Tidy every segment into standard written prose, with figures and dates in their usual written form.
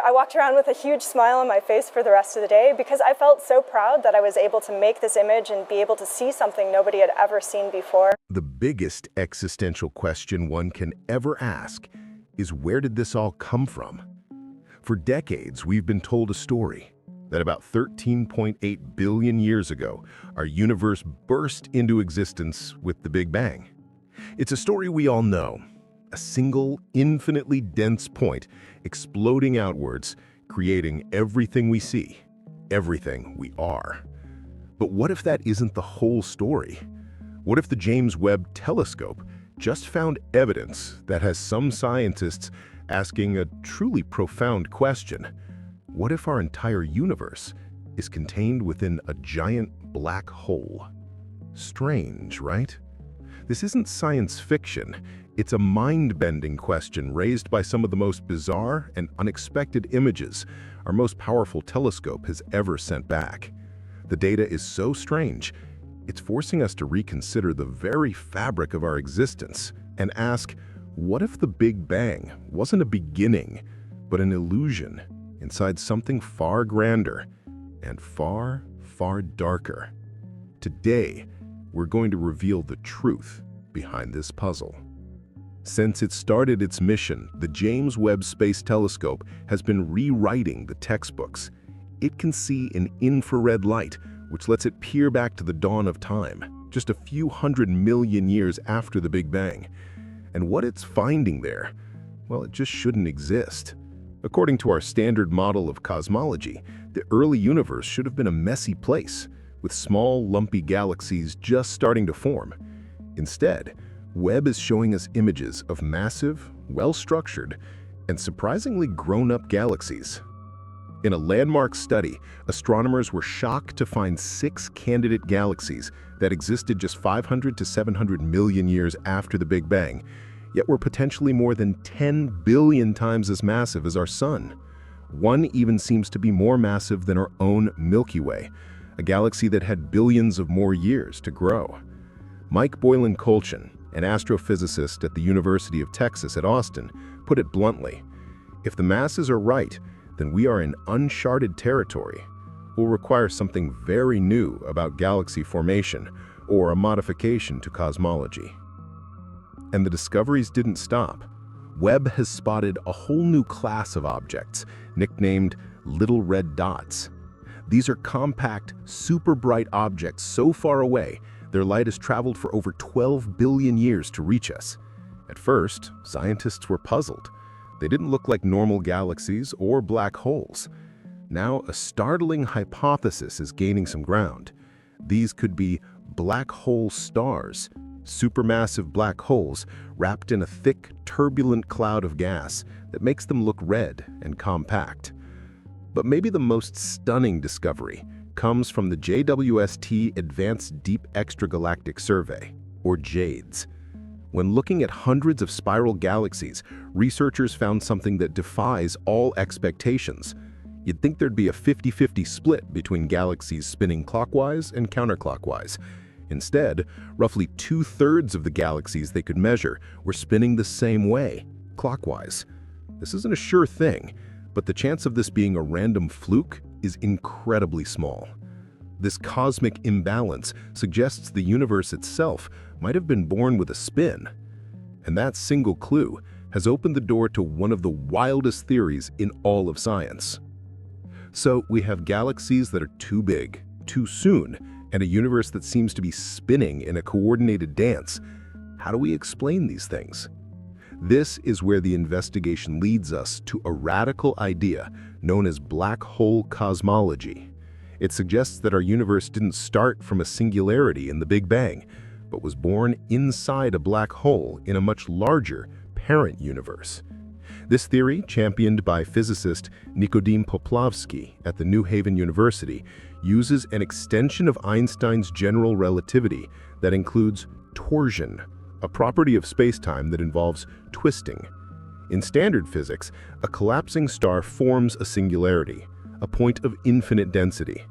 I walked around with a huge smile on my face for the rest of the day because I felt so proud that I was able to make this image and be able to see something nobody had ever seen before. The biggest existential question one can ever ask is, where did this all come from? For decades, we've been told a story that about 13.8 billion years ago, our universe burst into existence with the Big Bang. It's a story we all know. A single, infinitely dense point exploding outwards, creating everything we see, everything we are. But what if that isn't the whole story? What if the James Webb Telescope just found evidence that has some scientists asking a truly profound question? What if our entire universe is contained within a giant black hole? Strange, right? This isn't science fiction. It's a mind-bending question raised by some of the most bizarre and unexpected images our most powerful telescope has ever sent back. The data is so strange, it's forcing us to reconsider the very fabric of our existence and ask, what if the Big Bang wasn't a beginning, but an illusion inside something far grander and far, far darker? Today, we're going to reveal the truth behind this puzzle. Since it started its mission, the James Webb Space Telescope has been rewriting the textbooks. It can see in infrared light, which lets it peer back to the dawn of time, just a few 100 million years after the Big Bang. And what it's finding there, well, it just shouldn't exist. According to our standard model of cosmology, the early universe should have been a messy place, with small, lumpy galaxies just starting to form. Instead, Webb is showing us images of massive, well-structured, and surprisingly grown-up galaxies. In a landmark study, astronomers were shocked to find 6 candidate galaxies that existed just 500 to 700 million years after the Big Bang, yet were potentially more than 10 billion times as massive as our Sun. One even seems to be more massive than our own Milky Way, a galaxy that had billions of more years to grow. Mike Boylan-Colchin, an astrophysicist at the University of Texas at Austin, put it bluntly: if the masses are right, then we are in uncharted territory. We'll require something very new about galaxy formation or a modification to cosmology. And the discoveries didn't stop. Webb has spotted a whole new class of objects, nicknamed little red dots. These are compact, super bright objects so far away their light has traveled for over 12 billion years to reach us. At first, scientists were puzzled. They didn't look like normal galaxies or black holes. Now, a startling hypothesis is gaining some ground. These could be black hole stars, supermassive black holes wrapped in a thick, turbulent cloud of gas that makes them look red and compact. But maybe the most stunning discovery comes from the JWST Advanced Deep Extragalactic Survey, or JADES. When looking at hundreds of spiral galaxies, researchers found something that defies all expectations. You'd think there'd be a 50-50 split between galaxies spinning clockwise and counterclockwise. Instead, roughly 2/3 of the galaxies they could measure were spinning the same way, clockwise. This isn't a sure thing, but the chance of this being a random fluke is incredibly small. This cosmic imbalance suggests the universe itself might have been born with a spin. And that single clue has opened the door to one of the wildest theories in all of science. So we have galaxies that are too big, too soon, and a universe that seems to be spinning in a coordinated dance. How do we explain these things? This is where the investigation leads us to a radical idea known as black hole cosmology. It suggests that our universe didn't start from a singularity in the Big Bang, but was born inside a black hole in a much larger parent universe. This theory, championed by physicist Nikodym Poplavsky at the New Haven University, uses an extension of Einstein's general relativity that includes torsion, a property of spacetime that involves twisting. In standard physics, a collapsing star forms a singularity, a point of infinite density.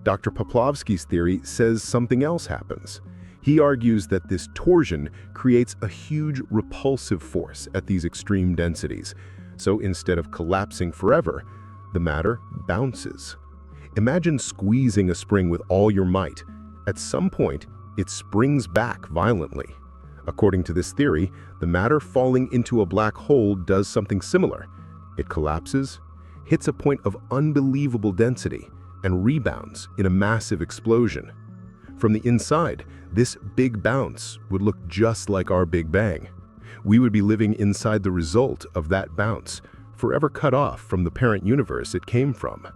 Dr. Poplavsky's theory says something else happens. He argues that this torsion creates a huge repulsive force at these extreme densities, So instead of collapsing forever, the matter bounces. Imagine squeezing a spring with all your might. At some point, it springs back violently. According to this theory, the matter falling into a black hole does something similar. It collapses, hits a point of unbelievable density, and rebounds in a massive explosion. From the inside, this big bounce would look just like our Big Bang. We would be living inside the result of that bounce, forever cut off from the parent universe it came from.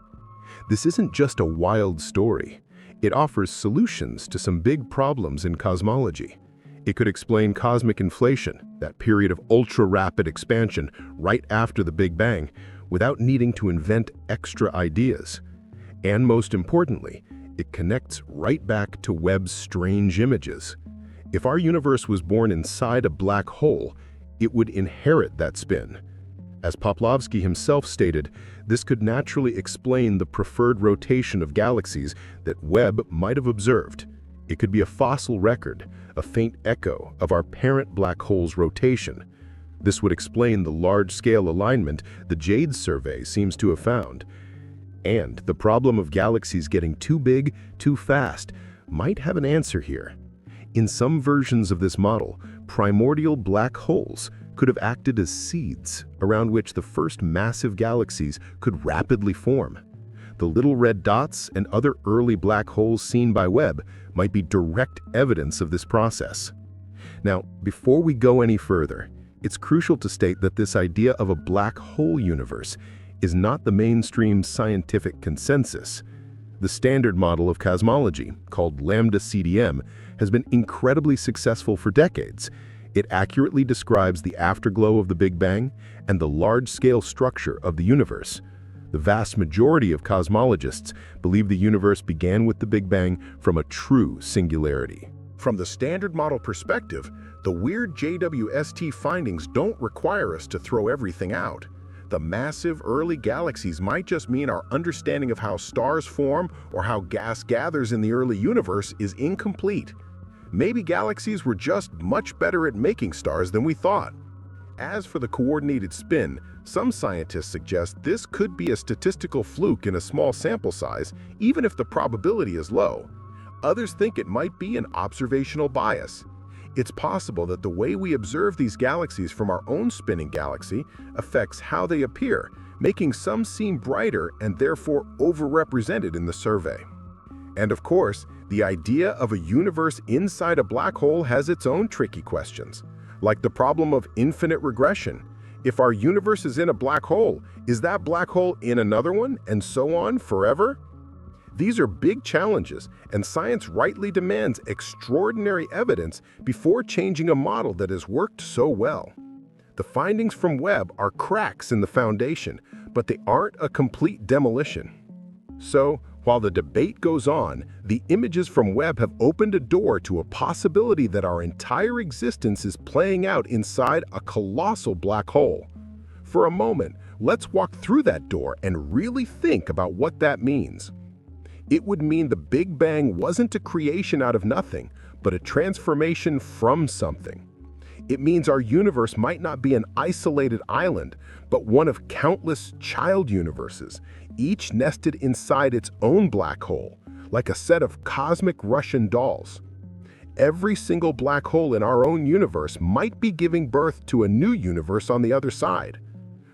This isn't just a wild story. It offers solutions to some big problems in cosmology. It could explain cosmic inflation, that period of ultra-rapid expansion right after the Big Bang, without needing to invent extra ideas. And most importantly, it connects right back to Webb's strange images. If our universe was born inside a black hole, it would inherit that spin. As Poplovsky himself stated, this could naturally explain the preferred rotation of galaxies that Webb might have observed. It could be a fossil record, a faint echo of our parent black hole's rotation. This would explain the large-scale alignment the JWST survey seems to have found. And the problem of galaxies getting too big, too fast, might have an answer here. In some versions of this model, primordial black holes could have acted as seeds around which the first massive galaxies could rapidly form. The little red dots and other early black holes seen by Webb might be direct evidence of this process. Now, before we go any further, it's crucial to state that this idea of a black hole universe is not the mainstream scientific consensus. The standard model of cosmology, called lambda CDM, has been incredibly successful for decades. It accurately describes the afterglow of the Big Bang and the large-scale structure of the universe. The vast majority of cosmologists believe the universe began with the Big Bang from a true singularity. From the standard model perspective, the weird JWST findings don't require us to throw everything out. The massive early galaxies might just mean our understanding of how stars form or how gas gathers in the early universe is incomplete. Maybe galaxies were just much better at making stars than we thought. As for the coordinated spin, some scientists suggest this could be a statistical fluke in a small sample size, even if the probability is low. Others think it might be an observational bias. It's possible that the way we observe these galaxies from our own spinning galaxy affects how they appear, making some seem brighter and therefore overrepresented in the survey. And of course, the idea of a universe inside a black hole has its own tricky questions, like the problem of infinite regression. If our universe is in a black hole, is that black hole in another one, and so on forever? These are big challenges, and science rightly demands extraordinary evidence before changing a model that has worked so well. The findings from Webb are cracks in the foundation, but they aren't a complete demolition. So, while the debate goes on, the images from Webb have opened a door to a possibility that our entire existence is playing out inside a colossal black hole. For a moment, let's walk through that door and really think about what that means. It would mean the Big Bang wasn't a creation out of nothing, but a transformation from something. It means our universe might not be an isolated island, but one of countless child universes, each nested inside its own black hole, like a set of cosmic Russian dolls. Every single black hole in our own universe might be giving birth to a new universe on the other side.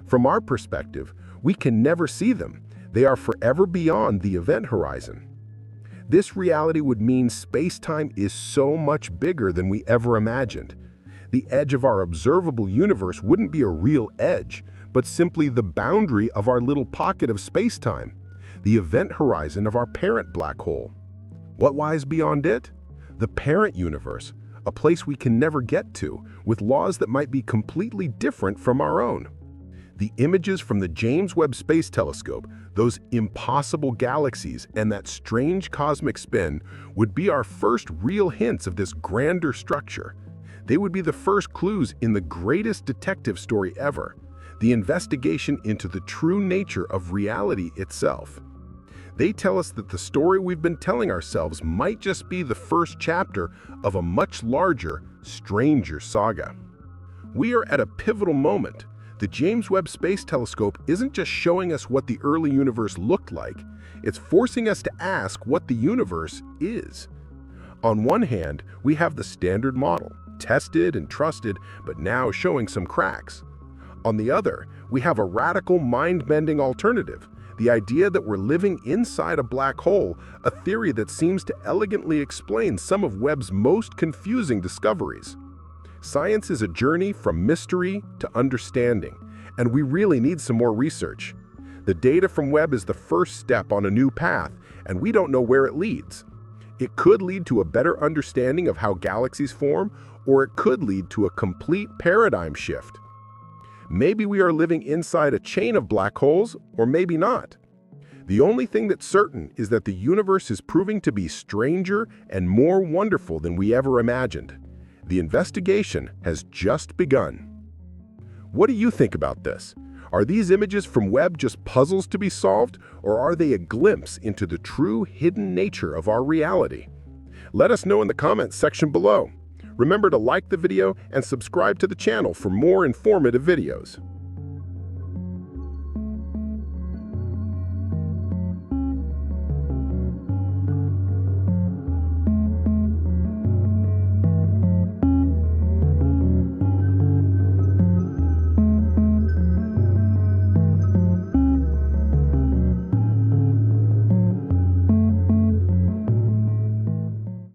From our perspective, we can never see them. They are forever beyond the event horizon. This reality would mean space-time is so much bigger than we ever imagined. The edge of our observable universe wouldn't be a real edge, but simply the boundary of our little pocket of space-time, the event horizon of our parent black hole. What lies beyond it? The parent universe, a place we can never get to, with laws that might be completely different from our own. The images from the James Webb Space Telescope, those impossible galaxies and that strange cosmic spin, would be our first real hints of this grander structure. They would be the first clues in the greatest detective story ever, the investigation into the true nature of reality itself. They tell us that the story we've been telling ourselves might just be the first chapter of a much larger, stranger saga. We are at a pivotal moment. The James Webb Space Telescope isn't just showing us what the early universe looked like, it's forcing us to ask what the universe is. On one hand, we have the standard model, tested and trusted, but now showing some cracks. On the other, we have a radical, mind-bending alternative, the idea that we're living inside a black hole, a theory that seems to elegantly explain some of Webb's most confusing discoveries. Science is a journey from mystery to understanding, and we really need some more research. The data from Webb is the first step on a new path, and we don't know where it leads. It could lead to a better understanding of how galaxies form, or it could lead to a complete paradigm shift. Maybe we are living inside a chain of black holes, or maybe not. The only thing that's certain is that the universe is proving to be stranger and more wonderful than we ever imagined. The investigation has just begun. What do you think about this? Are these images from Webb just puzzles to be solved, or are they a glimpse into the true hidden nature of our reality? Let us know in the comments section below. Remember to like the video and subscribe to the channel for more informative videos.